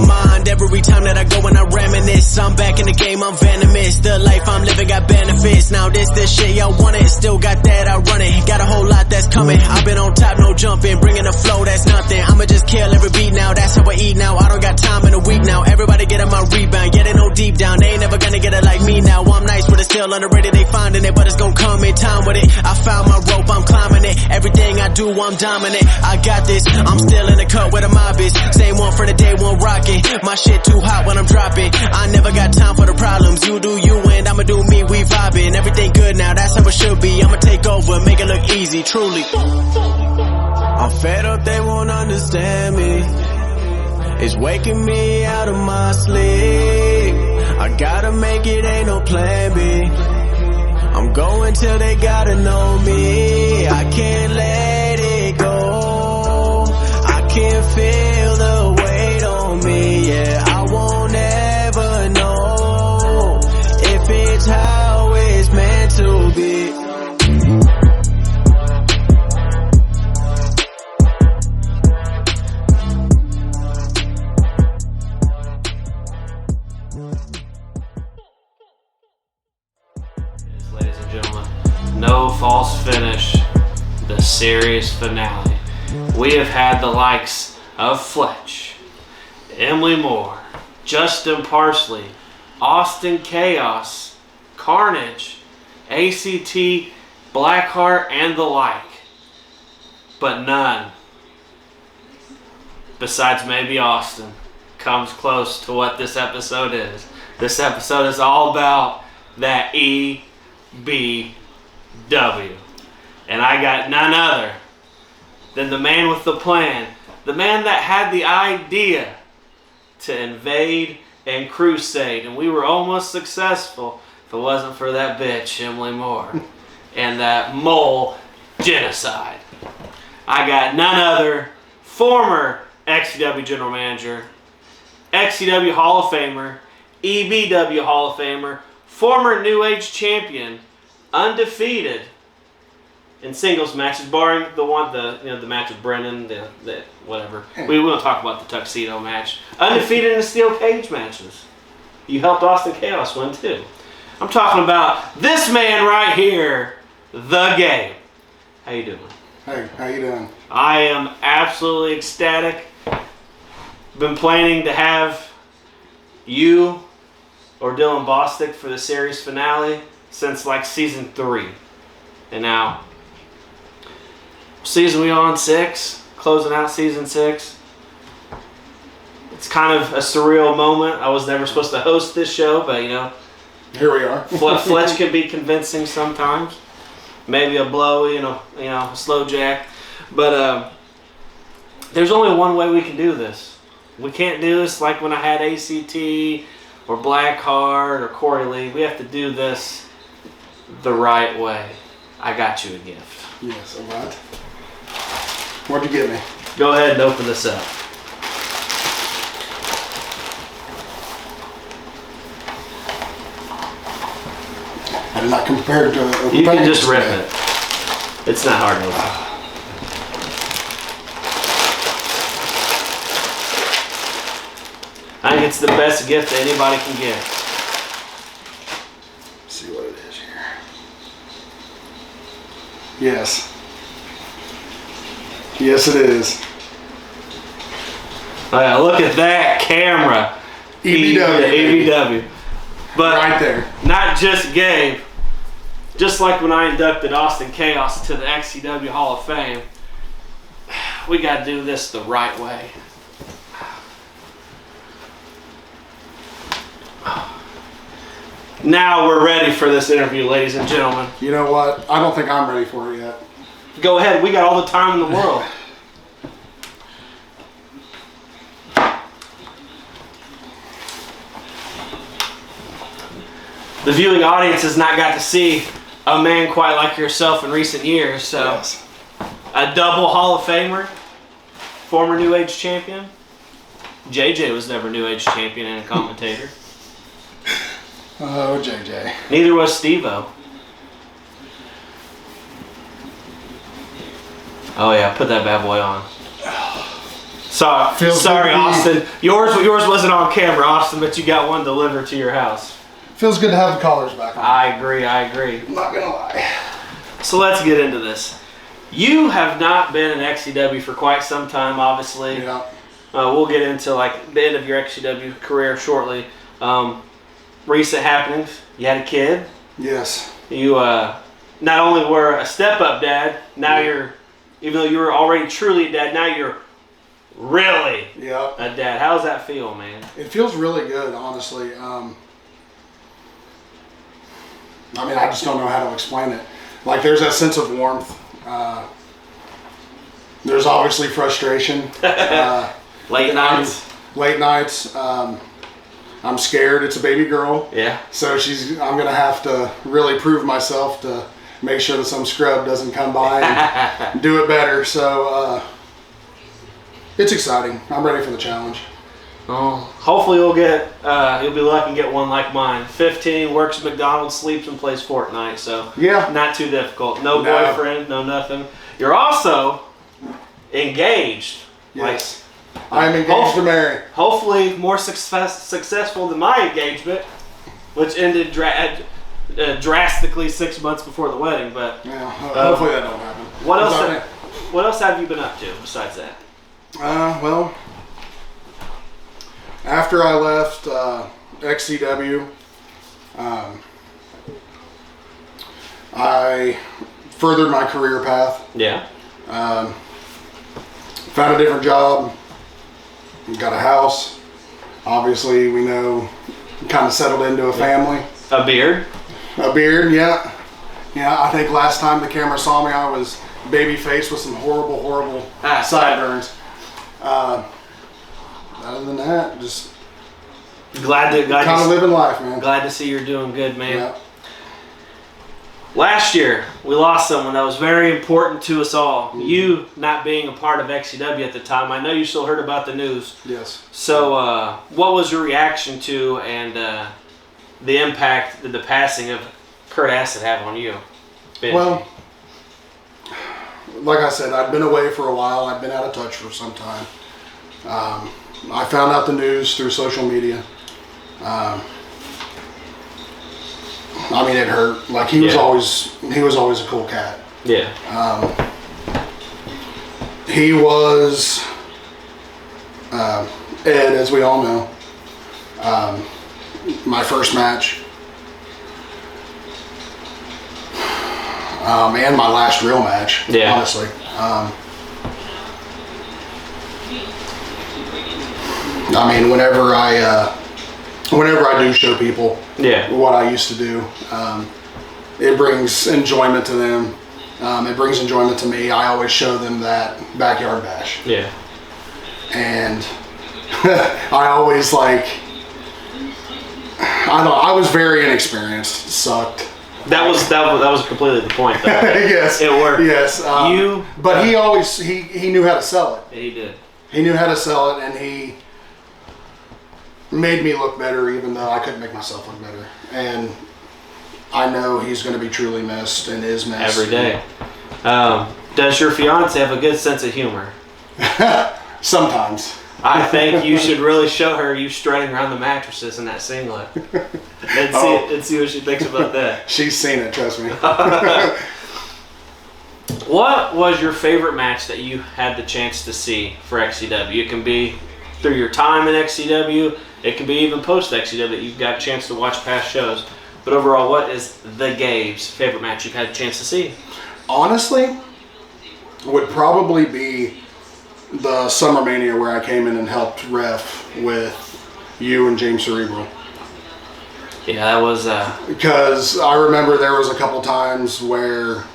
my mind every time that I go and I reminisce. I'm back in the game, I'm venomous. The life I'm living got benefits. Now this shit y'all want it. Still got that, I run it. Got a whole lot that's coming. I've been on top, no jumping. Bringing the flow, that's nothing. I'ma just kill every beat now. That's how I eat now. I don't got time in a week now. Everybody get on my rebound. Yeah, they know deep down. They ain't never gonna get it like me now. I'm nice, but it's still underrated. They finding it, but it's gonna come in time with it. I found my rope, I'm climbing it. Everything I do, I'm dominant. I got this. I'm still in the cut where the mob is. Same one for the day one rocking. My shit too hot when I'm dropping. I never got time for the problems. You do you and I'ma do me. We vibing. Everything good now. That's how it should be. I'ma take over, make it look easy. Truly. I'm fed up. They won't understand me. It's waking me out of my sleep. I gotta make it. Ain't no plan B. I'm going till they gotta know me. I can't let it go. I can feel the weight on me. Yeah, I won't ever know if it's how it's meant to be. Ladies and gentlemen, no false finish, the series finale. We have had the likes of Fletch, Emily Moore, Justin Parsley, Austin Chaos, Carnage, ACT, Blackheart, and the like. But none, besides maybe Austin, comes close to what this episode is. This episode is all about that EBW. And I got none other than the man with the plan, the man that had the idea to invade and crusade. And we were almost successful if it wasn't for that bitch, Emily Moore, and that mole genocide. I got none other, former XCW General Manager, XCW Hall of Famer, EBW Hall of Famer, former New Age Champion, undefeated in singles matches, barring the match with Brennan, the whatever. We won't talk about the tuxedo match. Undefeated in the steel cage matches. You helped Austin Chaos win too. I'm talking about this man right here, the Gabe. How you doing? Hey, how you doing? I am absolutely ecstatic. Been planning to have you or Dylan Bostic for the series finale since like season 3. And now, season we on 6, closing out season 6. It's kind of a surreal moment. I was never supposed to host this show, but you know, here we are. Fletch can be convincing sometimes. Maybe a blow, a slow jack. But there's only one way we can do this. We can't do this like when I had ACT or Blackheart or Corey Lee. We have to do this the right way. I got you a gift. Yes, a what? What'd you get me? Go ahead and open this up. I did not compare it to a You can just rip it. It's not hard to open. I think it's the best gift that anybody can get. Let's see what it is here. Yes. Yes, it is. Oh yeah, look at that camera. EBW. EBW. But right there. Not just Gabe. Just like when I inducted Austin Chaos to the XCW Hall of Fame, we got to do this the right way. Now we're ready for this interview, ladies and gentlemen. You know what? I don't think I'm ready for it yet. Go ahead. We got all the time in the world. The viewing audience has not got to see a man quite like yourself in recent years. So, yes. A double Hall of Famer, former New Age champion. JJ was never New Age champion and a commentator. Oh, JJ. Neither was Steve-O. Oh yeah, put that bad boy on. Sorry, Feels good to be- Austin. Yours wasn't on camera, Austin, but you got one delivered to your house. Feels good to have the collars back on. I agree. I'm not gonna lie. So let's get into this. You have not been in XCW for quite some time, obviously. Yeah. We'll get into like the end of your XCW career shortly. Recent happenings. You had a kid. Yes. You not only were a step-up dad, now you're, even though you were already truly a dad, now you're really Yeah. a dad. How does that feel, man? It feels really good, honestly. I mean, I just don't know how to explain it. Like, there's that sense of warmth. There's obviously frustration. Late nights. Late nights. I'm scared. It's a baby girl. Yeah. So I'm going to have to really prove myself to make sure that some scrub doesn't come by and do it better. So, it's exciting. I'm ready for the challenge. Oh, hopefully you'll be lucky and get one like mine. 15, works at McDonald's, sleeps and plays Fortnite, so Yeah. not too difficult. No boyfriend, no nothing. You're also engaged. Yes. I'm engaged to marry. Hopefully more successful than my engagement, which ended drastically 6 months before the wedding. But Yeah, hopefully that don't happen. What else have you been up to besides that? Well, after I left XCW, I furthered my career path. Yeah. Found a different job. Got a house. Obviously, we know, kind of settled into a family. A beard. A beard, yeah. Yeah, I think last time the camera saw me, I was baby faced with some horrible sideburns. Other than that, just Glad kind of living life, man. Glad to see you're doing good, man. Yeah. Last year, we lost someone that was very important to us all. You not being a part of XCW at the time. I know you still heard about the news. Yes. So, what was your reaction to and the impact that the passing of Kurt Acid have on you? Well, like I said, I'd been away for a while. I'd been out of touch for some time. I found out the news through social media. I mean, it hurt. Like, he was always a cool cat. Yeah. He was Ed, as we all know. My first match. And my last real match, Yeah. honestly. I mean, whenever I do show people what I used to do, it brings enjoyment to them. It brings enjoyment to me. I always show them that backyard bash. Yeah. And I always I was very inexperienced. It sucked. That was completely the point, though. Yes. It worked. Yes. But he always he knew how to sell it. He did. He knew how to sell it, and he made me look better, even though I couldn't make myself look better. And I know he's going to be truly missed and is missed every day. Does your fiance have a good sense of humor? Sometimes. I think you should really show her you strutting around the mattresses in that singlet, and see what she thinks about that. She's seen it, trust me. What was your favorite match that you had the chance to see for XCW? It can be through your time in XCW. It can be even post XCW that you've got a chance to watch past shows. But overall, what is the Gabe's favorite match you've had a chance to see? Honestly, would probably be the Summer Mania where I came in and helped ref with you and James Cerebral. Yeah, that was... Because I remember there was a couple times where,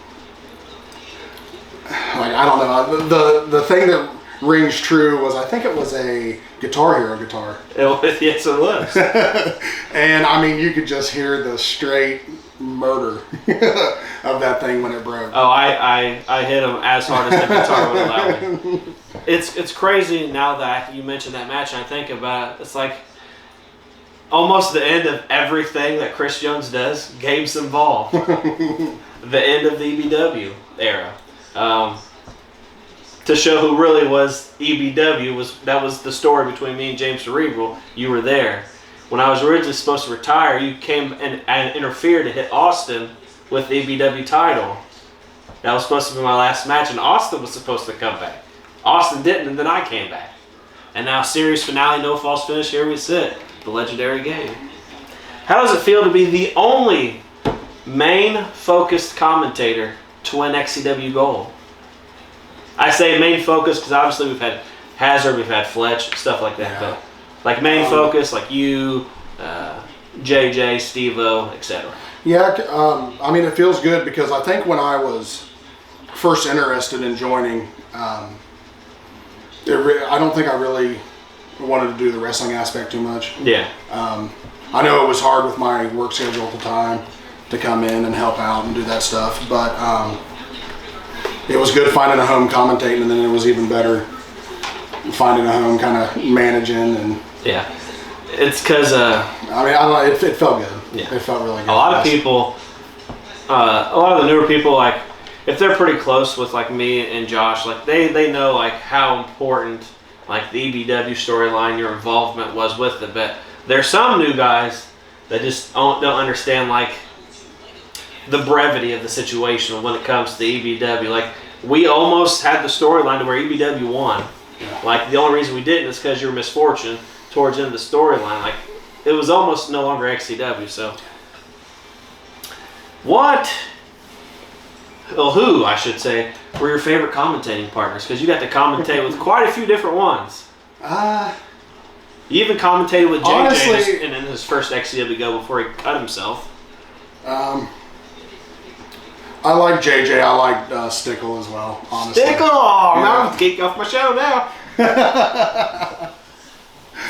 I don't know, the thing that rings true was, I think it was a Guitar Hero guitar. Yes, it was. And I mean, you could just hear the straight murder of that thing when it broke. Oh, I hit him as hard as the guitar would allow me. It's crazy now that you mentioned that match and I think about it. It's like almost the end of everything that Chris Jones does, Gabe's involved. The end of the EBW era. to show who really was EBW. That was the story between me and James Cerebral. You were there. When I was originally supposed to retire, you came and interfered to hit Austin with the EBW title. That was supposed to be my last match, and Austin was supposed to come back. Austin didn't, and then I came back. And now series finale, no false finish, here we sit. The legendary Gabe. How does it feel to be the only main focused commentator to win XCW gold? I say main focus because obviously we've had Hazard, we've had Fletch, stuff like that. Yeah. But like main focus, like you, JJ, Steve-O, etc. Yeah, I mean, it feels good because I think when I was first interested in joining, I don't think I really wanted to do the wrestling aspect too much. Yeah. I know it was hard with my work schedule at the time to come in and help out and do that stuff, but it was good finding a home commentating, and then it was even better finding a home kind of managing. And yeah, it's because it felt good. Yeah. It felt really good. A lot of people, a lot of the newer people, like if they're pretty close with like me and Josh, like they know like how important like the EBW storyline, your involvement was with it. But there's some new guys that just don't understand like the brevity of the situation when it comes to EBW. Like we almost had the storyline to where EBW won. Yeah. Like the only reason we didn't is because your misfortune towards the end of the storyline. Like it was almost no longer XCW. So who I should say were your favorite commentating partners? Because you got to commentate with quite a few different ones. You even commentated with JJ honestly, in his first XCW go before he cut himself. I like JJ. I like Stickle as well, honestly. Stickle! Oh, now I'm geeked off my show now.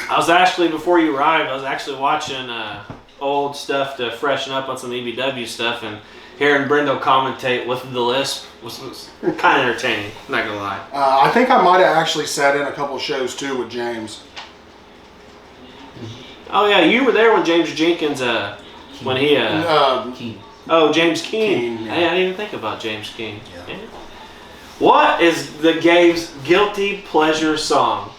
I was actually, before you arrived, I was actually watching old stuff to freshen up on some EBW stuff, and hearing Brendo commentate with the lisp was kind of entertaining, not gonna lie. I think I might have actually sat in a couple shows too with James. Oh yeah, you were there when James Jenkins, when he, Keen. oh, James Keane. Keane, yeah. Hey, I didn't even think about James Keane. Yeah. Yeah. What is the Gabe's guilty pleasure song?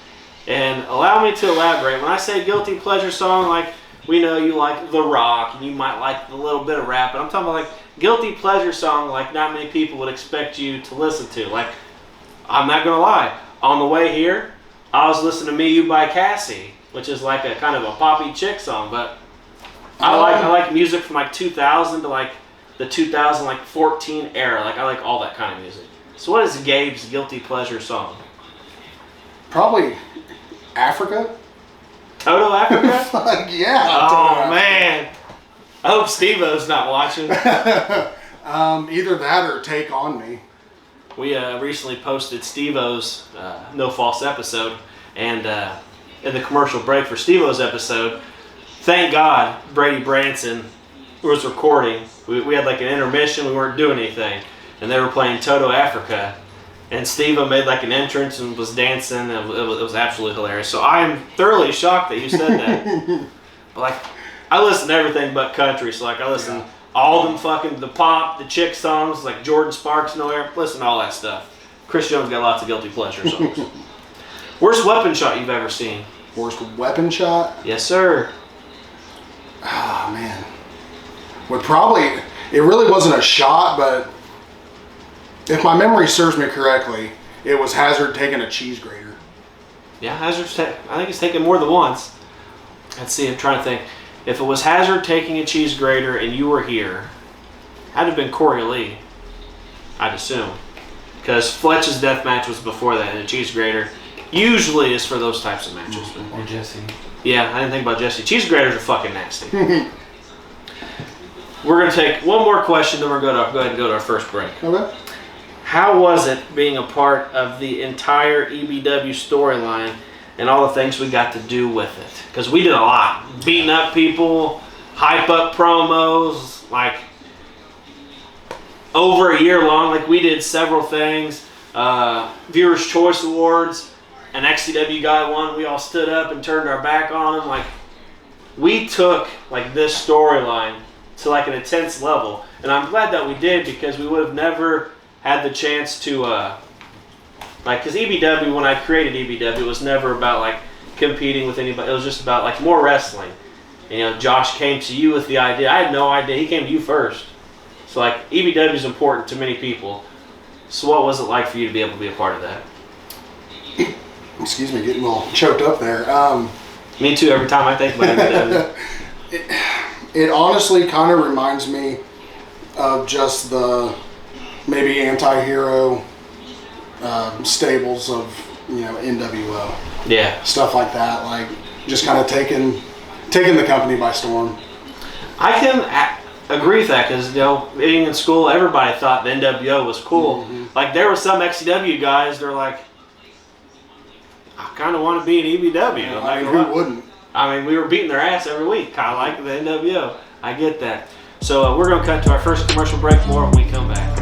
And allow me to elaborate. When I say guilty pleasure song, like we know you like The Rock and you might like a little bit of rap, but I'm talking about like guilty pleasure song like not many people would expect you to listen to. Like, I'm not gonna lie, on the way here, I was listening to Me You by Cassie, which is like a kind of a poppy chick song, but I like music from like 2000 to like the 2014 era. Like I like all that kind of music. So what is Gabe's guilty pleasure song? Probably Africa. Toto Africa? Yeah. Oh man. I hope Steve-O's not watching. Either that or Take On Me. We recently posted Steve-O's No False episode, and in the commercial break for Steve-O's episode, thank God Brady Branson was recording. We had like an intermission, we weren't doing anything, and they were playing Toto Africa, and Steve-O made like an entrance and was dancing, and it was absolutely hilarious. So I am thoroughly shocked that you said that. But like, I listen to everything but country, so like I listen to all them fucking, the pop, the chick songs, like Jordan Sparks, Nowhere, listen to all that stuff. Chris Jones got lots of guilty pleasure songs. Worst weapon shot you've ever seen? Worst weapon shot? Yes, sir. Oh, man. It really wasn't a shot, but if my memory serves me correctly, it was Hazard taking a cheese grater. Yeah, Hazard's I think he's taken more than once. Let's see, I'm trying to think. If it was Hazard taking a cheese grater and you were here, had to have been Corey Lee, I'd assume. Because Fletch's death match was before that, and a cheese grater usually is for those types of matches. Or Jesse. Yeah, I didn't think about Jesse. Cheese graters are fucking nasty. We're going to take one more question, then we're going to go ahead and go to our first break. Okay. How was it being a part of the entire EBW storyline and all the things we got to do with it? Because we did a lot. Beating up people, hype up promos, like over a year long. Like we did several things. Viewers' Choice Awards, an XCW guy won. We all stood up and turned our back on him. Like we took like this storyline to like an intense level. And I'm glad that we did, because we would have never had the chance to Like, because EBW, when I created EBW, it was never about like competing with anybody. It was just about like more wrestling. And, you know, Josh came to you with the idea. I had no idea. He came to you first. So like EBW is important to many people. So what was it like for you to be able to be a part of that? Excuse me, getting a little choked up there. Me too. Every time I think about EBW. It honestly kind of reminds me of just the maybe anti-hero stables of, you know, NWO. Yeah. Stuff like that, like just kind of taking the company by storm. I can agree with that because, you know, being in school, everybody thought the NWO was cool. Mm-hmm. Like, there were some XCW guys, they're like, I kind of want to be an EBW. Yeah, I mean, who wouldn't? I mean, we were beating their ass every week, kind of like the NWO. I get that. So we're going to cut to our first commercial break. More when we come back.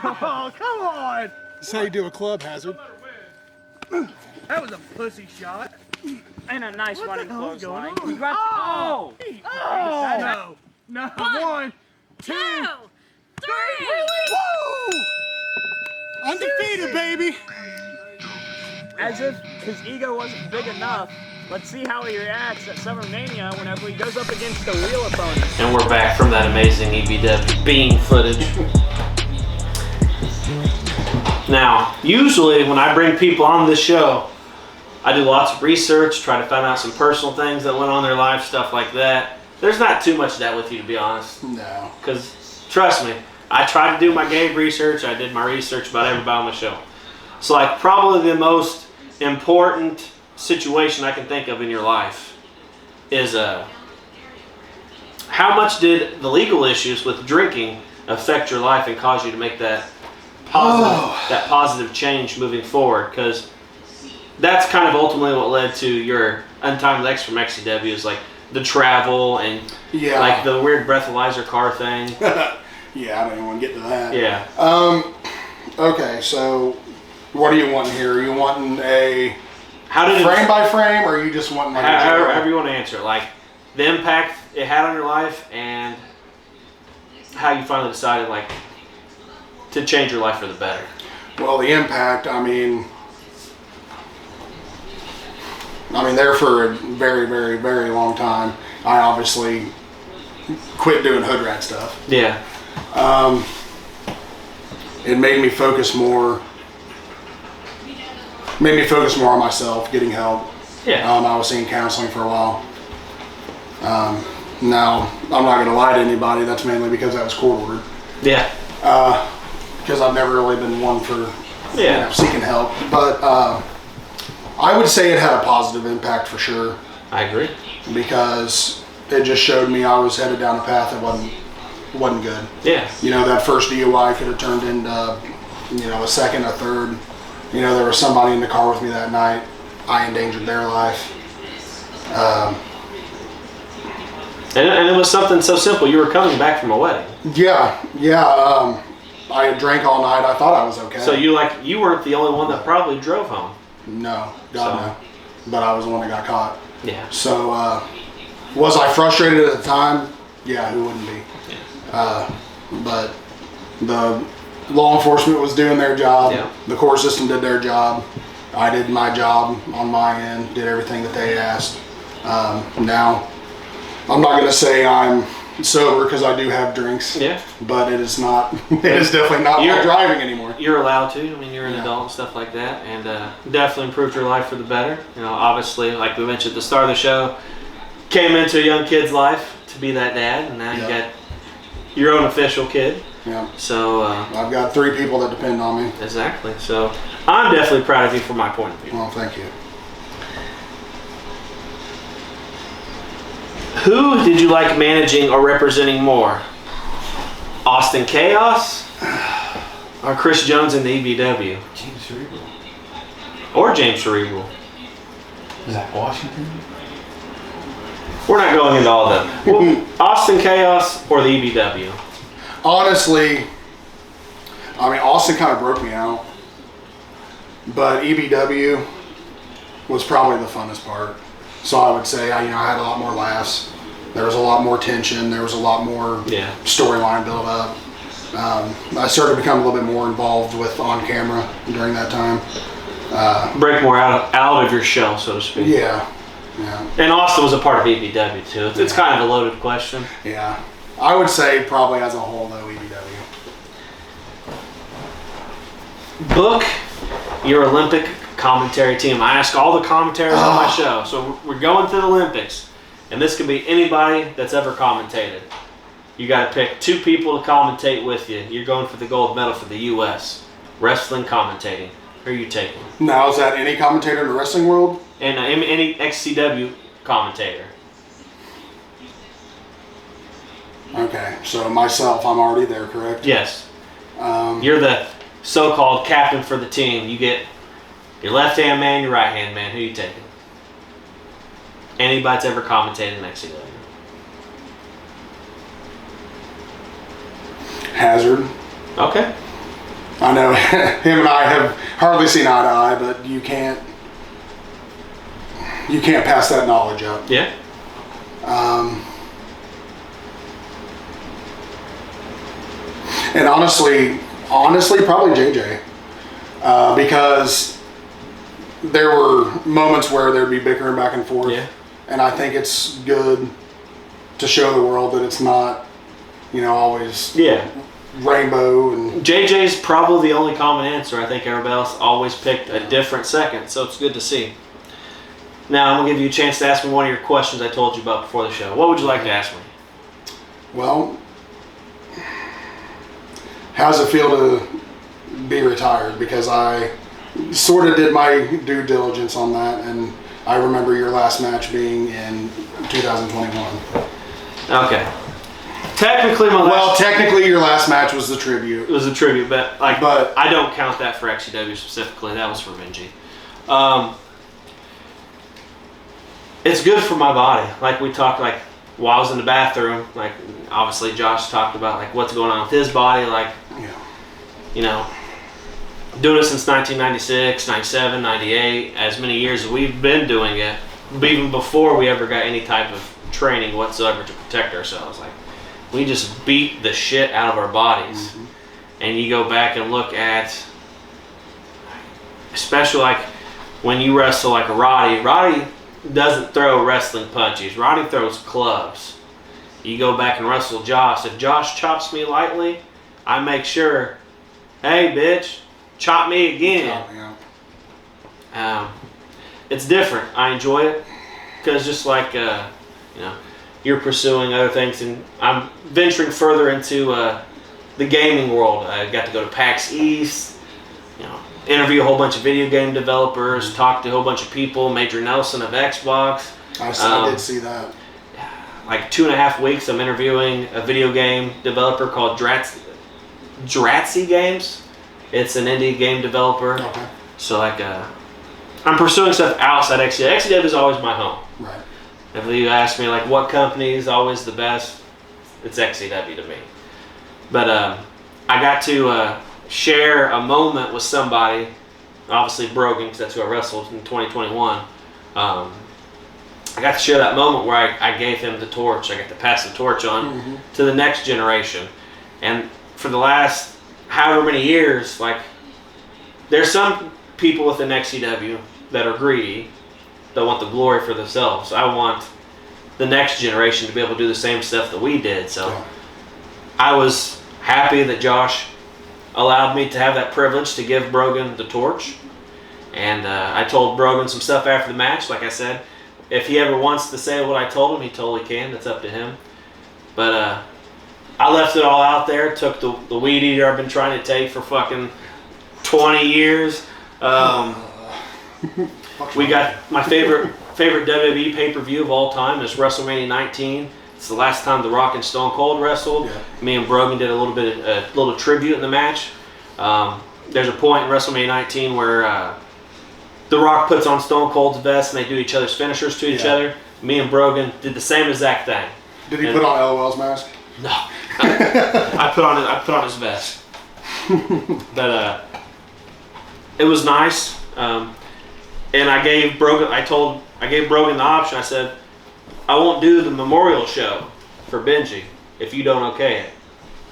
Oh, come on! That's how you do a club hazard. That was a pussy shot. And a nice running clothesline. Oh! Oh! No. One, two, 3. Woo! Undefeated, baby. As if his ego wasn't big enough, let's see how he reacts at SummerMania whenever he goes up against the real opponent. And we're back from that amazing EBW bean footage. Now, usually when I bring people on this show, I do lots of research, try to find out some personal things that went on in their life, stuff like that. There's not too much of that with you, to be honest. No. Because, trust me, I tried to do my Gabe research. I did my research about everybody on the show. So, like, probably the most important situation I can think of in your life is how much did the legal issues with drinking affect your life and cause you to make that positive change moving forward? Because that's kind of ultimately what led to your untimed legs from XCW, is like the travel and like the weird breathalyzer car thing. Yeah, I don't even want to get to that. Yeah. Okay, so what are you wanting here? Are you wanting a frame by frame, or are you just wanting like however you want to answer it? Like the impact it had on your life and how you finally decided like to change your life for the better. Well, the impact, I mean, there for a very, very, very long time. I obviously quit doing hood rat stuff. Yeah. It made me focus more. Made me focus more on myself, getting help. Yeah. I was seeing counseling for a while. Now, I'm not going to lie to anybody. That's mainly because I was court ordered. Yeah. Because I've never really been one for seeking help. But I would say it had a positive impact for sure. I agree. Because it just showed me I was headed down a path that wasn't good. Yeah. You know, that first DUI could have turned into, you know, a second, a third. You know, there was somebody in the car with me that night. I endangered their life. And it was something so simple. You were coming back from a wedding. Yeah. I had drank all night. I thought I was okay. So you weren't the only one that probably drove home. No, God no. But I was the one that got caught. Yeah. So was I frustrated at the time? Yeah, who wouldn't be? Yeah. But the law enforcement was doing their job. Yeah. The court system did their job. I did my job on my end, did everything that they asked. Now, I'm not going to say I'm sober because I do have drinks. Yeah. But it is not. It is definitely not while driving anymore. You're allowed to. I mean, you're an adult and stuff like that, and definitely improved your life for the better. You know, obviously, like we mentioned at the start of the show, came into a young kid's life to be that dad, and now you got your own official kid. Yeah. So I've got 3 people that depend on me. Exactly. So I'm definitely proud of you from my point of view. Well, thank you. Who did you like managing or representing more? Austin Chaos or Chris Jones in the EBW? James Cerebral. Or James Cerebral. Zach Washington. We're not going into all of them. Well, Austin Chaos or the EBW? Honestly, I mean, Austin kind of broke me out. But EBW was probably the funnest part. So I would say, I had a lot more laughs. There was a lot more tension. There was a lot more storyline built up. I started to become a little bit more involved with on camera during that time. Break more out of your shell, so to speak. Yeah. And Austin was a part of EBW too. It's kind of a loaded question. Yeah. I would say probably as a whole though, EBW. Book your Olympic commentary team. I ask all the commentators on my show. So we're going to the Olympics. And this could be anybody that's ever commentated. You got to pick 2 people to commentate with you. You're going for the gold medal for the U.S. Wrestling commentating. Who are you taking? Now, is that any commentator in the wrestling world? And any XCW commentator. Okay, so myself, I'm already there, correct? Yes. You're the so-called captain for the team. You get your left-hand man, your right-hand man. Who are you taking? Anybody that's ever commentated in XCW. Hazard. Okay. I know him and I have hardly seen eye to eye, but you can't pass that knowledge up. Yeah. And honestly, probably JJ, because there were moments where there'd be bickering back and forth. Yeah. And I think it's good to show the world that it's not, always rainbow. And JJ's probably the only common answer. I think everybody else always picked a different second, so it's good to see. Now I'm gonna give you a chance to ask me one of your questions I told you about before the show. What would you like to ask me? Well, how's it feel to be retired? Because I sort of did my due diligence on that, and I remember your last match being in 2021. Okay. Technically your last match was the tribute. It was a tribute, but I don't count that for XCW specifically. That was for Benji. It's good for my body. Like we talked, while I was in the bathroom, obviously Josh talked about what's going on with his body, doing it since 1996, 97, 98, as many years as we've been doing it, even before we ever got any type of training whatsoever to protect ourselves. We just beat the shit out of our bodies. Mm-hmm. And you go back and look at, especially when you wrestle like a Roddy doesn't throw wrestling punches. Roddy throws clubs. You go back and wrestle Josh. If Josh chops me lightly, I make sure, hey bitch, chop me again. It's different. I enjoy it because just you're pursuing other things, and I'm venturing further into the gaming world. I got to go to PAX East, interview a whole bunch of video game developers, talk to a whole bunch of people. Major Nelson of Xbox. I did see that. 2.5 weeks, I'm interviewing a video game developer called Dratzy Games. It's an indie game developer. Okay. So I'm pursuing stuff outside XCW. XCW is always my home. Right. If you ask me what company is always the best, it's XCW to me. But I got to share a moment with somebody, obviously Brogan, because that's who I wrestled in 2021. I got to share that moment where I gave him the torch. I got to pass the torch on to the next generation. And for the last however many years, there's some people within XCW that are greedy, that want the glory for themselves. I want the next generation to be able to do the same stuff that we did. So I was happy that Josh allowed me to have that privilege to give Brogan the torch. And I told Brogan some stuff after the match. Like I said, if he ever wants to say what I told him, he totally can. That's up to him. But I left it all out there. Took the weed eater I've been trying to take for fucking 20 years. We got my favorite WWE pay-per-view of all time is WrestleMania 19. It's the last time The Rock and Stone Cold wrestled. Yeah. Me and Brogan did a little tribute in the match. There's a point in WrestleMania 19 where The Rock puts on Stone Cold's vest and they do each other's finishers to each other. Me and Brogan did the same exact thing. Did he put on LOL's mask? No. I put on his vest. But it was nice. And I gave Brogan the option. I said, I won't do the memorial show for Benji if you don't okay it.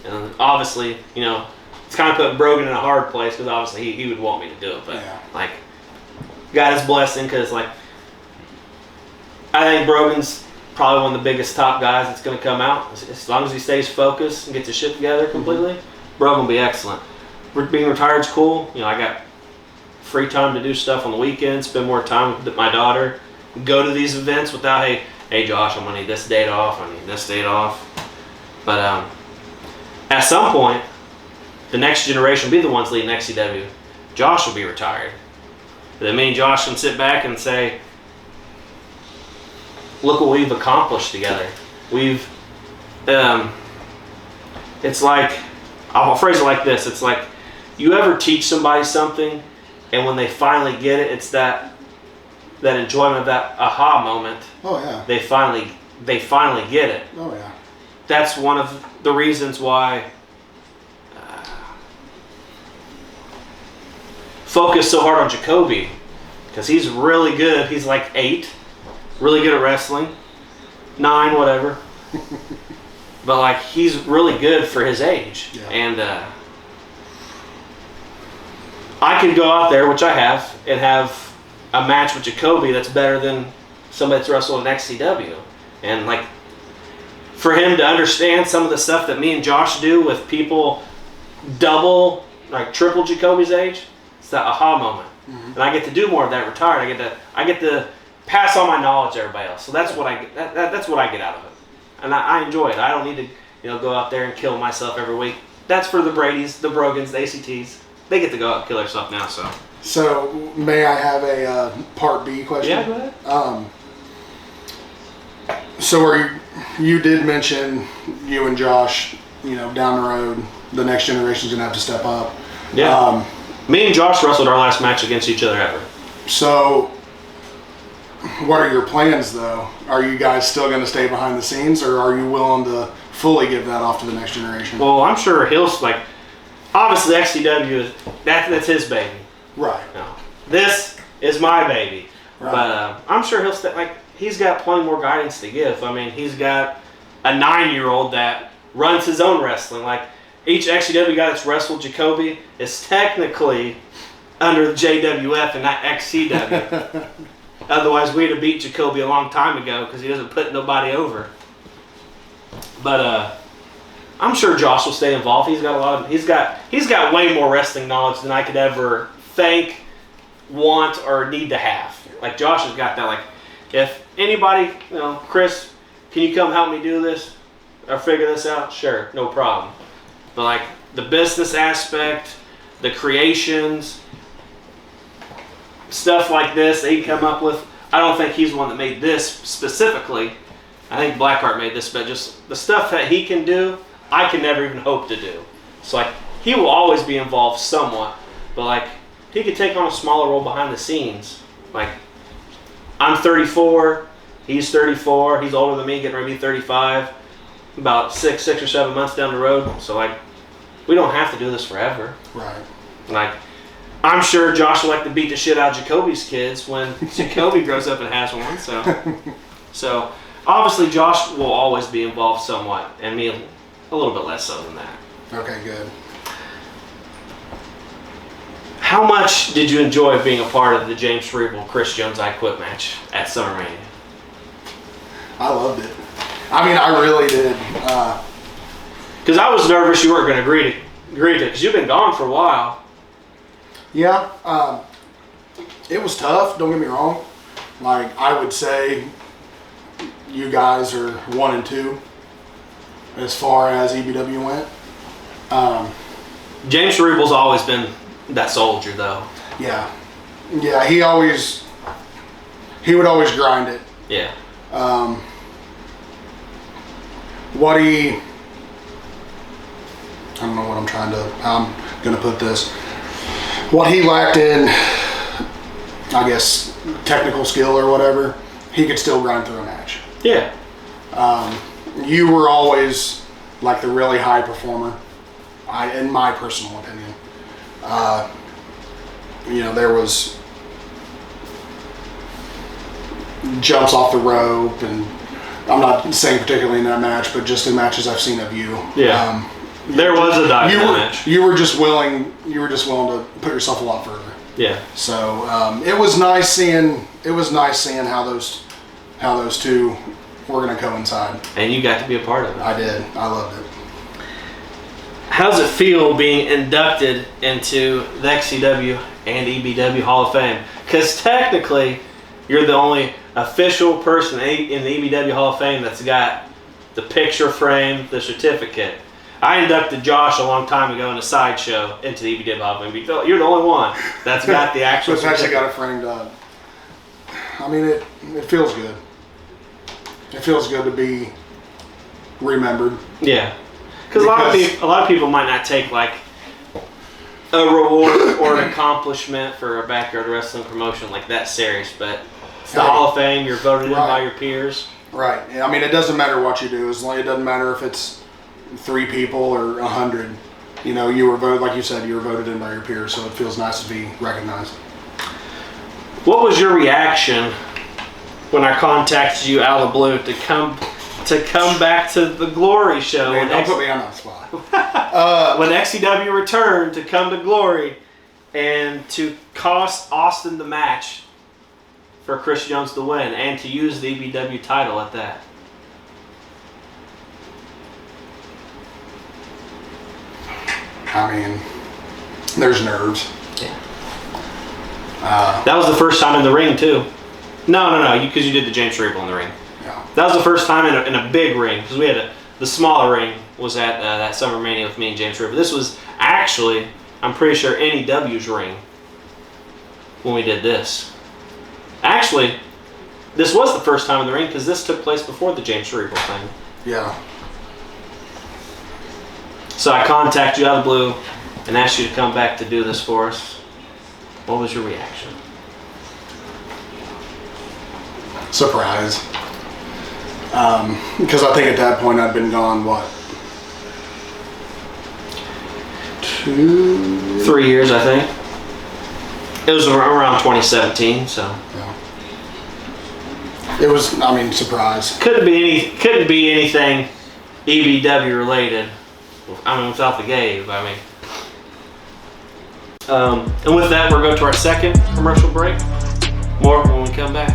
And obviously, it's kind of putting Brogan in a hard place because obviously he would want me to do it. But like, got his blessing because like, I think Brogan's probably one of the biggest top guys that's going to come out. As long as he stays focused and gets his shit together completely, Brogan will be excellent. Being retired's cool. I got free time to do stuff on the weekends, spend more time with my daughter, go to these events without, hey Josh, I'm going to need this date off, I need this date off. But at some point, the next generation will be the ones leading XCW. Josh will be retired. But then me and Josh can sit back and say, look what we've accomplished together. It's like, I'll phrase it like this, it's like, you ever teach somebody something and when they finally get it, it's that enjoyment of that aha moment. Oh yeah. They finally get it. Oh yeah. That's one of the reasons why focus so hard on Jacoby, because he's really good. He's like 8, really good at wrestling, 9, whatever. But like he's really good for his age, and I could go out there, which I have, and have a match with Jacoby that's better than somebody that's wrestled in XCW. And like, for him to understand some of the stuff that me and Josh do with people double, like triple Jacoby's age, it's that aha moment. Mm-hmm. And I get to do more of that retired. I get to pass on my knowledge to everybody else. So that's what I get. That's what I get out of it, and I enjoy it. I don't need to go out there and kill myself every week. That's for the Bradys, the Brogans, the ACTs. They get to go out and kill themselves now. So may I have a part B question? Yeah, go ahead. So you did mention you and Josh, down the road, the next generation's gonna have to step up. Yeah. Me and Josh wrestled our last match against each other ever. So, what are your plans though? Are you guys still gonna stay behind the scenes, or are you willing to fully give that off to the next generation? Well, I'm sure he'll obviously XCW that's his baby. Right. No, this is my baby. Right. But I'm sure he'll stay. He's got plenty more guidance to give. I mean, he's got a 9-year-old that runs his own wrestling. Each XCW guy that's wrestled Jacoby is technically under the JWF and not XCW. Otherwise, we'd have beat Jacoby a long time ago because he doesn't put nobody over. But I'm sure Josh will stay involved. He's got way more wrestling knowledge than I could ever think, want, or need to have. Josh has got that. If anybody, Chris, can you come help me do this or figure this out? Sure, no problem. But the business aspect, the creations, stuff like this that he come up with, I don't think he's the one that made this specifically. I think Blackheart made this, but just the stuff that he can do, I can never even hope to do. So he will always be involved somewhat, but he could take on a smaller role behind the scenes. I'm 34, he's 34, he's older than me, getting ready to be 35. About 6 or 7 months down the road, so we don't have to do this forever. Right. I'm sure Josh will like to beat the shit out of Jacoby's kids when Jacoby grows up and has one. So obviously Josh will always be involved somewhat, and me a little bit less so than that. Okay, good. How much did you enjoy being a part of the James Cerebral Chris Jones I Quit match at SummerMania? I loved it. I mean, I really did. Because I was nervous you weren't going to agree to it, because you've been gone for a while. Yeah, it was tough, don't get me wrong. Like, I would say you guys are 1 and 2 as far as EBW went. James Cerebral's always been that soldier, though. Yeah. Yeah, he would always grind it. Yeah. I don't know what how I'm going to put this. What he lacked in, I guess, technical skill or whatever, he could still grind through a match. Yeah. You were always like the really high performer, in my personal opinion. There was jumps off the rope, and I'm not saying particularly in that match, but just in matches I've seen of you. Yeah. There was a dive match. You were just willing to put yourself a lot further. Yeah. So it was nice seeing how those two were going to coincide. And you got to be a part of it. I did. I loved it. How does it feel being inducted into the XCW and EBW Hall of Fame? Because technically, you're the only official person in the EBW Hall of Fame that's got the picture frame, the certificate. I inducted Josh a long time ago in a sideshow into the EBW Hall of Fame. You're the only one that's got the actual It's actually got it framed up. I mean, it feels good. It feels good to be remembered. Yeah. Because a lot of people might not take like a reward or an accomplishment for a backyard wrestling promotion like that serious, but it's the Hall of Fame. You're voted in by your peers. Right. Yeah, I mean, it doesn't matter what you do. As long it doesn't matter if it's 3 people or 100. You were voted, like you said, you were voted in by your peers, so it feels nice to be recognized. What was your reaction when I contacted you out of the blue to come back to the Glory show? Man, don't put me on that spot. When XCW returned to come to Glory and to cost Austin the match for Chris Jones to win and to use the EBW title at that. I mean, there's nerves. Yeah. That was the first time in the ring too. No, because you did the James Cerebral in the ring. Yeah. That was the first time in a big ring, because we had the smaller ring was at that Summer Mania with me and James Cerebral. This was actually, I'm pretty sure, NEW's ring when we did this. Actually, this was the first time in the ring because this took place before the James Cerebral thing. Yeah. So I contacted you out of the blue and asked you to come back to do this for us. What was your reaction? Surprise. Because I think at that point I'd been gone, 3 years, I think. It was around 2017, so. Yeah. It was, surprise. Couldn't be anything EBW related. Without the Gabe, and with that, we're going to our second commercial break. More when we come back.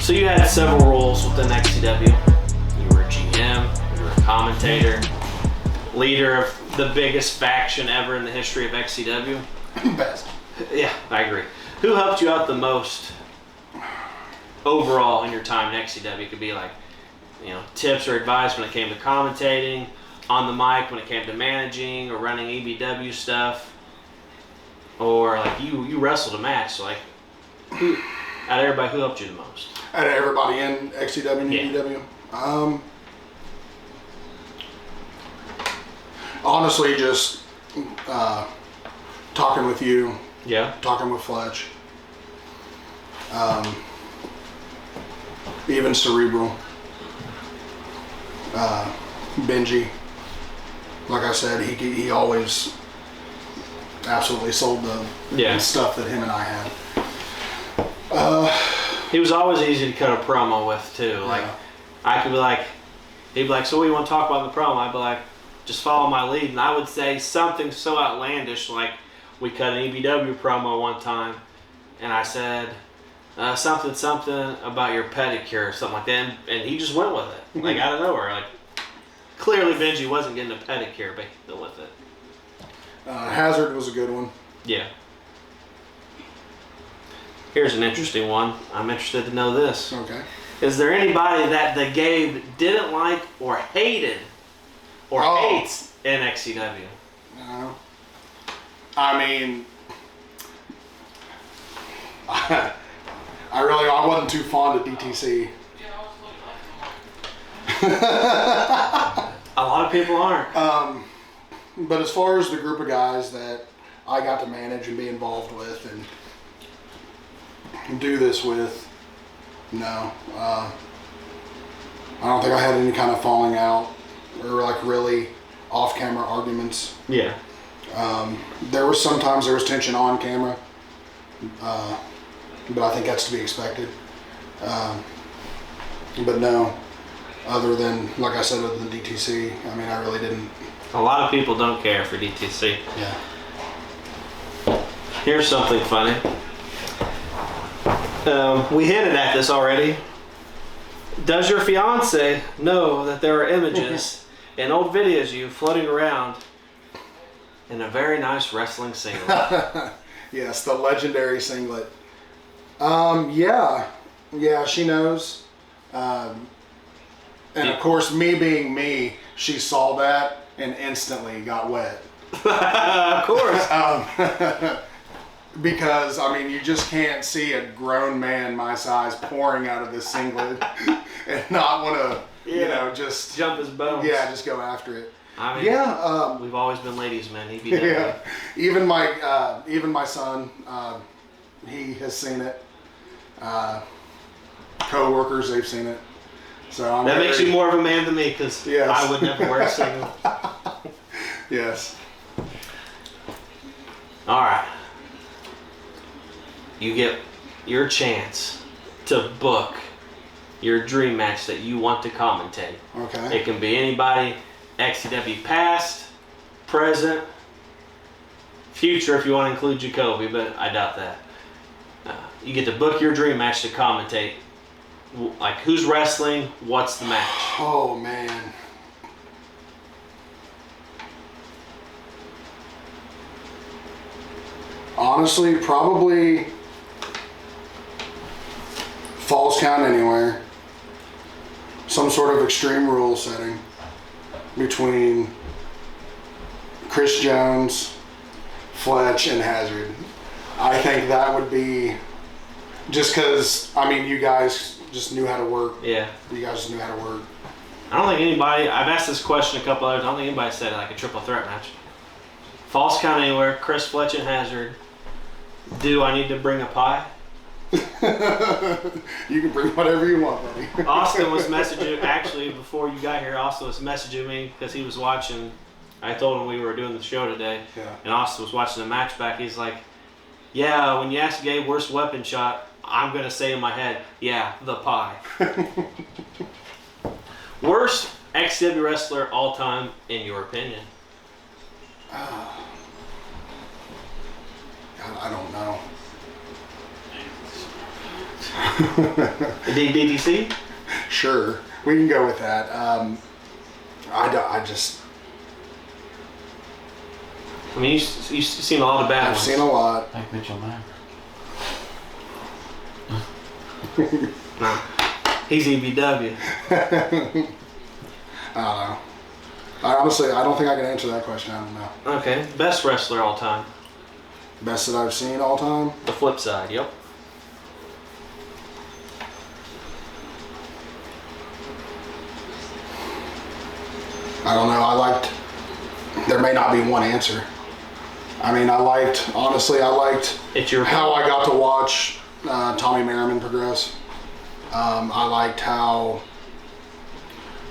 So you had several roles within XCW. You were a GM, you were a commentator, leader of the biggest faction ever in the history of XCW. Best. Yeah, I agree. Who helped you out the most overall in your time in XCW? It could be like, tips or advice when it came to commentating, on the mic when it came to managing or running EBW stuff, or like you wrestled a match. So out of everybody, who helped you the most? Out of everybody in XCW and EBW? Honestly, just talking with you. Yeah. Talking with Fletch. Even Cerebral. Benji. Like I said, he always absolutely sold the stuff that him and I had. He was always easy to cut a promo with too. Like, I could be like, he'd be like, so what do you want to talk about in the promo? I'd be like, just follow my lead. And I would say something so outlandish, like, we cut an EBW promo one time, and I said something about your pedicure or something like that, and he just went with it, like out of nowhere. Like, clearly Benji wasn't getting a pedicure, but he went with it. Hazard was a good one. Yeah. Here's an interesting one. I'm interested to know this. Okay. Is there anybody that the Gabe didn't like or hated or hates in XCW? No. I mean, I wasn't too fond of DTC. A lot of people aren't. But as far as the group of guys that I got to manage and be involved with and do this with, no. I don't think I had any kind of falling out or like really off-camera arguments. Yeah. There was sometimes there was tension on camera, but I think that's to be expected. But no, other than, like I said, other than DTC, I mean, I really didn't. A lot of people don't care for DTC. Yeah. Here's something funny. We hinted at this already. Does your fiance know that there are images and old videos of you floating around in a very nice wrestling singlet? Yes, the legendary singlet. Yeah, she knows. And of course, me being me, she saw that and instantly got wet. Of course. Because, I mean, you just can't see a grown man my size pouring out of this singlet and not want to, you know, just jump his bones. Yeah, just go after it. I mean, we've always been ladies' men. EBW. Yeah, even my son, he has seen it. Co-workers, they've seen it. So that makes you more of a man than me, because I would never wear a singlet. Yes. All right. You get your chance to book your dream match that you want to commentate. Okay. It can be anybody, XCW past, present, future if you want to include Jacoby, but I doubt that. You get to book your dream match to commentate. Like, who's wrestling? What's the match? Oh, man. Honestly, probably Falls Count Anywhere. Some sort of Extreme Rules setting between Chris Jones, Fletch, and Hazard. I think that would be, just because, I mean, you guys just knew how to work. Yeah. You guys just knew how to work. I don't think anybody, I've asked this question a couple others, I don't think anybody said like a triple threat match. Falls Count Anywhere, Chris, Fletch, and Hazard. Do I need to bring a pie? You can bring whatever you want, buddy. Austin was messaging, actually, before you got here, Austin was messaging me because he was watching. I told him we were doing the show today. Yeah. And Austin was watching the match back. He's like, yeah, when you ask Gabe worst weapon shot, I'm going to say in my head, yeah, the pie. Worst XCW wrestler all time, in your opinion? God, I don't know. DDC? Sure, we can go with that. I mean, you've seen a lot of bad I've ones. seen a lot. Like Mitchell Mack. No, he's EBW. I don't know. I don't think I can answer that question. I don't know. Okay, best wrestler all time. Best that I've seen all time? The flip side, yep. I don't know. There may not be one answer. I mean, honestly, I liked how I got to watch Tommy Merriman progress. I liked how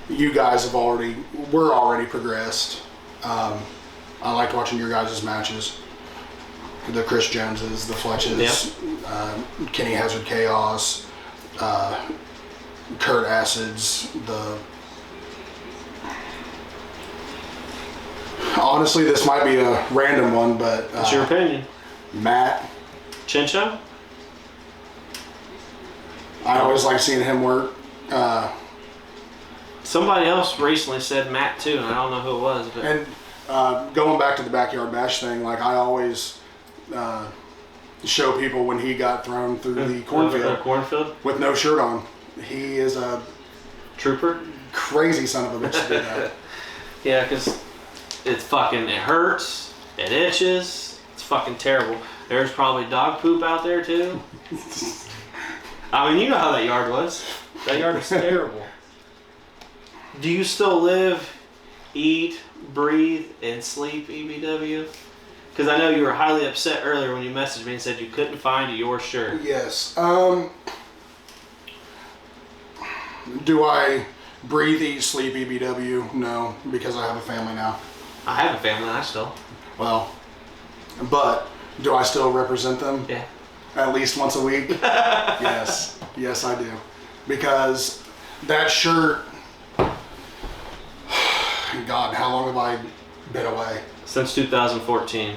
you guys were already progressed. I liked watching your guys' matches. The Chris Joneses, the Fletches. Yep. Kenny Hazard Chaos, Kurt Acids, honestly, this might be a random one, but what's your opinion? Matt Chincho? I always like seeing him work. Somebody else recently said Matt too, and I don't know who it was. But. And going back to the backyard bash thing, like I always show people when he got thrown through the cornfield with no shirt on. He is a trooper, crazy son of a bitch to do that. Yeah, because it hurts, it itches, it's fucking terrible. There's probably dog poop out there too. I mean, you know how that yard was. That yard was terrible. Do you still live, eat, breathe, and sleep EBW? Because I know you were highly upset earlier when you messaged me and said you couldn't find your shirt. Yes. Do I breathe, eat, sleep EBW? No, because I have a family now. I have a family, I still. Well, but do I still represent them? Yeah. At least once a week? Yes. Yes, I do. Because that shirt, God, how long have I been away? Since 2014.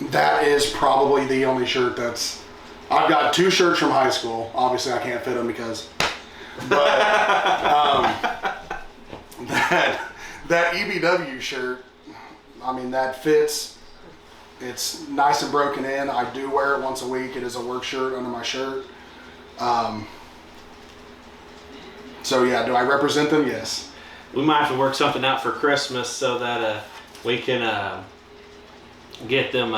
That is probably the only shirt I've got 2 shirts from high school. Obviously, I can't fit them but that EBW shirt, I mean, that fits. It's nice and broken in. I do wear it once a week. It is a work shirt under my shirt. So yeah, do I represent them? Yes. We might have to work something out for Christmas so that we can get them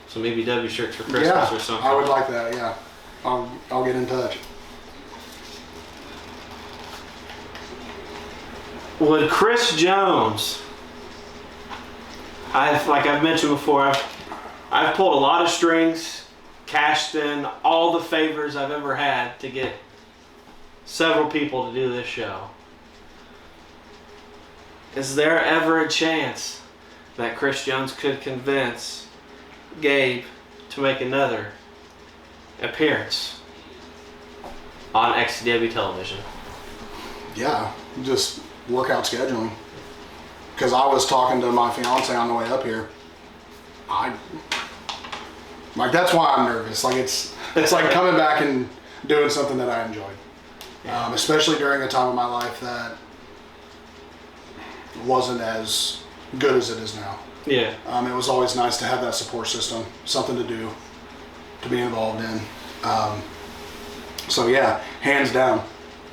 some EBW shirts for Christmas or something. I would like that. Yeah, I'll get in touch. Would Chris Jones? Like I've mentioned before, I've pulled a lot of strings, cashed in all the favors I've ever had to get several people to do this show. Is there ever a chance that Chris Jones could convince Gabe to make another appearance on XCW television? Yeah, just workout scheduling. Because I was talking to my fiance on the way up here. That's why I'm nervous. It's like coming back and doing something that I enjoyed. Especially during a time of my life that wasn't as good as it is now. Yeah. It was always nice to have that support system, something to do, to be involved in. So yeah, hands down,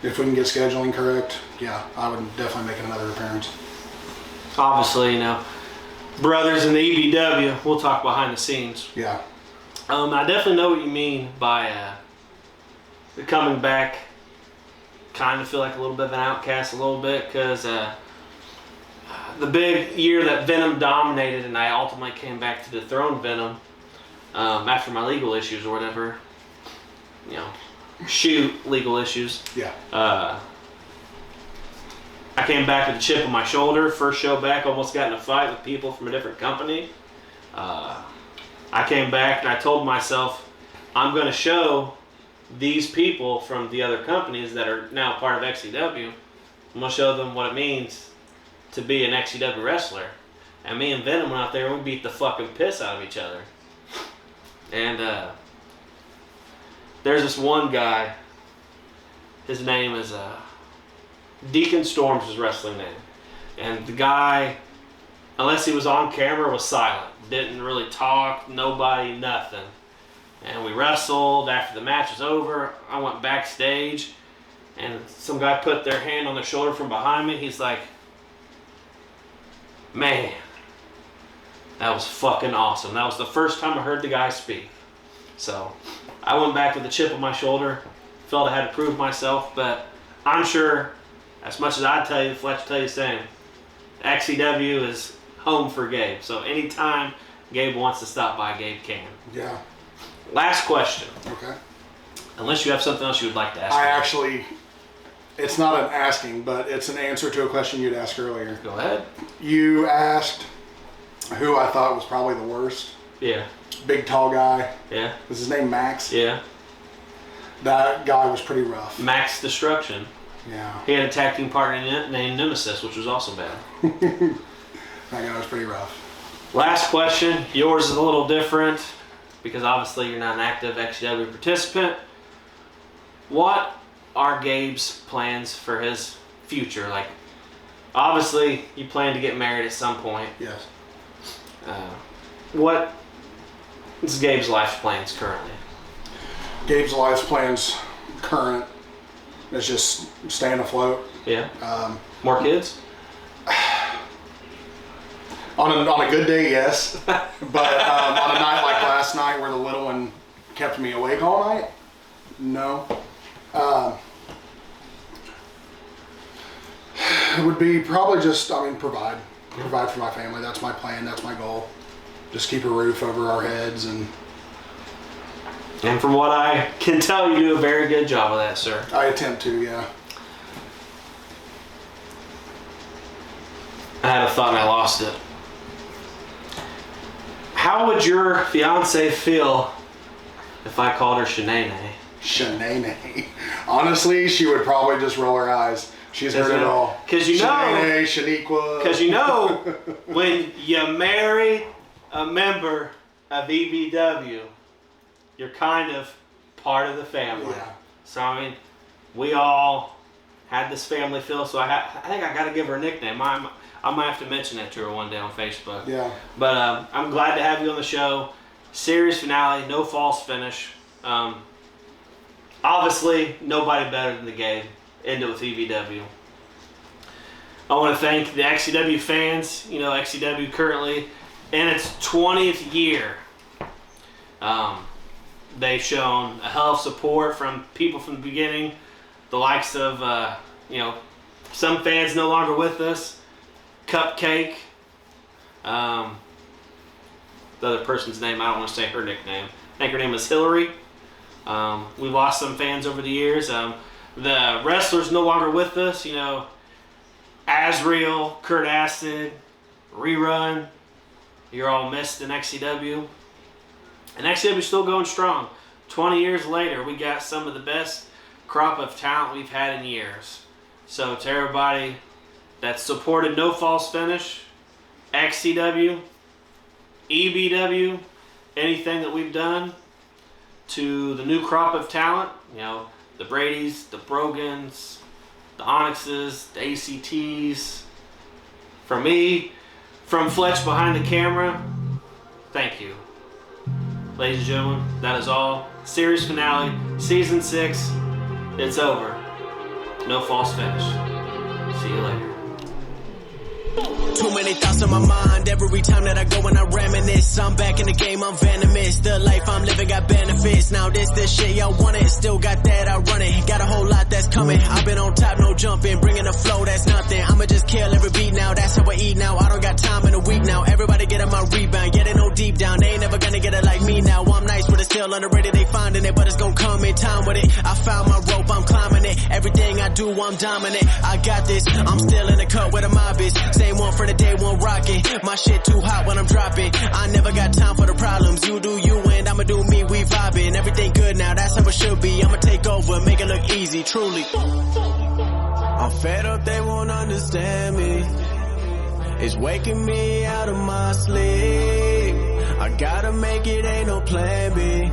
if we can get scheduling correct, yeah, I would definitely make another appearance. Obviously, brothers in the EBW, we'll talk behind the scenes. Yeah. I definitely know what you mean by the coming back. Kind of feel like a little bit of an outcast a little bit because the big year that Venom dominated and I ultimately came back to dethrone Venom after my legal issues or whatever. Legal issues. Yeah. I came back with a chip on my shoulder. First show back, almost got in a fight with people from a different company. I came back and I told myself, I'm going to show these people from the other companies that are now part of XCW, I'm going to show them what it means to be an XCW wrestler. And me and Venom went out there and we beat the fucking piss out of each other. And there's this one guy, his name is Deacon Storm's his wrestling name. And the guy, unless he was on camera, was silent. Didn't really talk, nobody, nothing. And we wrestled. After the match was over, I went backstage and some guy put their hand on their shoulder from behind me. He's like, man, that was fucking awesome. That was the first time I heard the guy speak. So I went back with a chip on my shoulder, felt I had to prove myself, but I'm sure, as much as I tell you, Fletch tell you the same, XCW is home for Gabe. So anytime Gabe wants to stop by, Gabe can. Yeah. Last question. Okay. Unless you have something else you would like to ask. It's not an asking, but it's an answer to a question you'd asked earlier. Go ahead. You asked who I thought was probably the worst. Yeah. big tall guy. Yeah. Was his name Max? Yeah. That guy was pretty rough. Max Destruction. Yeah. He had a tag team partner named Nemesis, which was also bad. That guy was pretty rough. Last question. Yours is a little different because obviously you're not an active XCW participant. What are Gabe's plans for his future? Like, obviously you plan to get married at some point. Yes. What is Gabe's life plans currently? Gabe's life plans current is just staying afloat. Yeah. More kids? On a good day, yes. But on a night like last night where the little one kept me awake all night, no. It would be probably just, provide for my family. That's my plan. That's my goal. Just keep a roof over our heads. And from what I can tell, you do a very good job of that, sir. I attempt to, yeah. I had a thought and I lost it. How would your fiance feel if I called her Shanae? Shanae. Honestly, she would probably just roll her eyes. She's heard it all. Because you know, Shanae, Shaniqua. Because you know, when you marry a member of EBW, you're kind of part of the family. Yeah. So we all had this family feel. So I think I got to give her a nickname. I might have to mention that to her one day on Facebook. Yeah. But I'm glad to have you on the show. Series finale, no false finish. Obviously, nobody better than the Gabe. End it with EBW. I want to thank the XCW fans. You know, XCW currently in its 20th year. They've shown a hell of support from people from the beginning. The likes of, some fans no longer with us. Cupcake. The other person's name, I don't want to say her nickname. I think her name is Hillary. We've lost some fans over the years. The wrestlers no longer with us. You know, Azrael, Kurt Acid, Rerun. You're all missed in XCW. And XCW is still going strong. 20 years later, we got some of the best crop of talent we've had in years. So to everybody that supported No False Finish, XCW, EBW, anything that we've done, to the new crop of talent, you know, the Bradys, the Brogans, the Onyxes, the ACTs, from me, from Fletch behind the camera, thank you. Ladies and gentlemen, that is all. Series finale, Season 6, it's over. No false finish. See you later. Too many thoughts on my mind every time that I go and I reminisce. I'm back in the game, I'm venomous. The life I'm living got benefits. Now this shit y'all want it. Still got that, I run it. Got a whole lot that's coming. I've been on top, no jumping. Bringing the flow, that's nothing. I'ma just kill every beat now. That's how I eat now. I don't got time in a week now. Everybody get on my rebound. Yeah, they know deep down. They ain't never gonna get it like me now. I'm nice, but it's still underrated. They finding it, but it's gonna come in time with it. I found my rope, I'm climbing it. Everything I do, I'm dominant. I got this. I'm still in the cut where the mob is. Same one for the day one rocking. My shit too hot when I'm dropping. I never got time for the problems. You do you and I'ma do me. We vibing. Everything good now. That's how it should be. I'ma take over, make it look easy. Truly. I'm fed up. They won't understand me. It's waking me out of my sleep. I gotta make it. Ain't no plan B.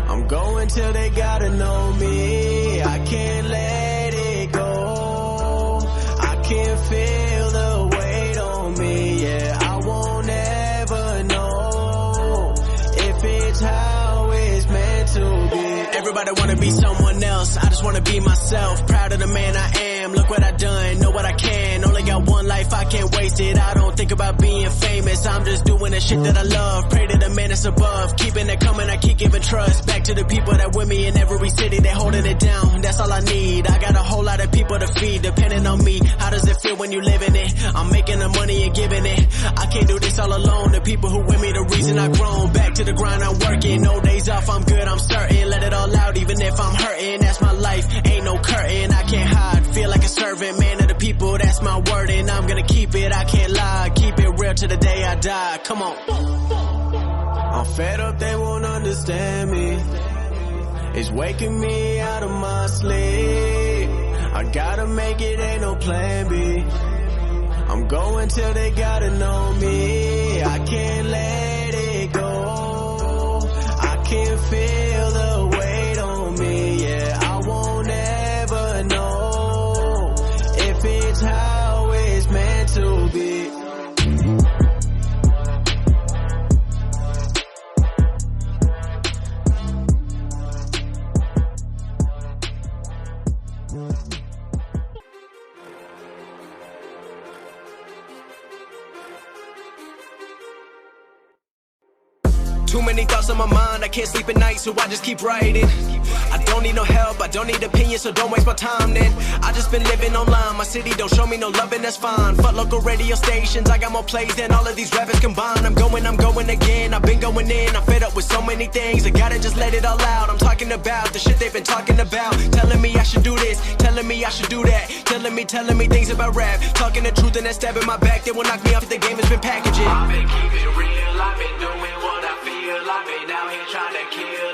I'm going till they gotta know me. I can't let it go. I can't feel the weight on me. Yeah, I won't ever know if it's how it's meant to be. Everybody wanna be someone else. I just wanna be myself. Proud of the man I am. Look what I done. Know what I can. Only got one life. I can't waste it. I don't think about being famous. I'm just doing the shit that I love. Pray to the man that's above. Keeping it coming. I keep giving trust back to the people that with me in every city. They holding it down. That's all I need. I got a whole lot of people to feed. Depending on me. How does it feel when you live in it? I'm making the money and giving it. I can't do this all alone. The people who with me, the reason I grown. Back to the grind. I'm working. No days off. I'm good. I'm certain. Let it all out. Even if I'm hurting. That's my life. Ain't no curtain. I can't hide. Feel like a servant. Man of the people. That's my word. And I'm gonna keep it. I can't lie. Keep it real to the day I die. Come on. I'm fed up, they won't understand me. It's waking me out of my sleep. I gotta make it, ain't no plan B. I'm going till they gotta know me. I can't let it go. I can feel the weight on me. Yeah, I won't ever know if it's how it's meant to be. Too many thoughts on my mind, I can't sleep at night, so I just keep writing. I don't need no help, I don't need opinions, so don't waste my time then. I just been living online, my city don't show me no love and that's fine. Fuck local radio stations, I got more plays than all of these rappers combined. I'm going again, I've been going in, I'm fed up with so many things. I gotta just let it all out, I'm talking about the shit they've been talking about. Telling me I should do this, telling me I should do that. Telling me things about rap. Talking the truth and that stab in my back, they will knock me off if the game has been packaging. I've been keeping it real, I've been doing what I feel. I've been out here trying to kill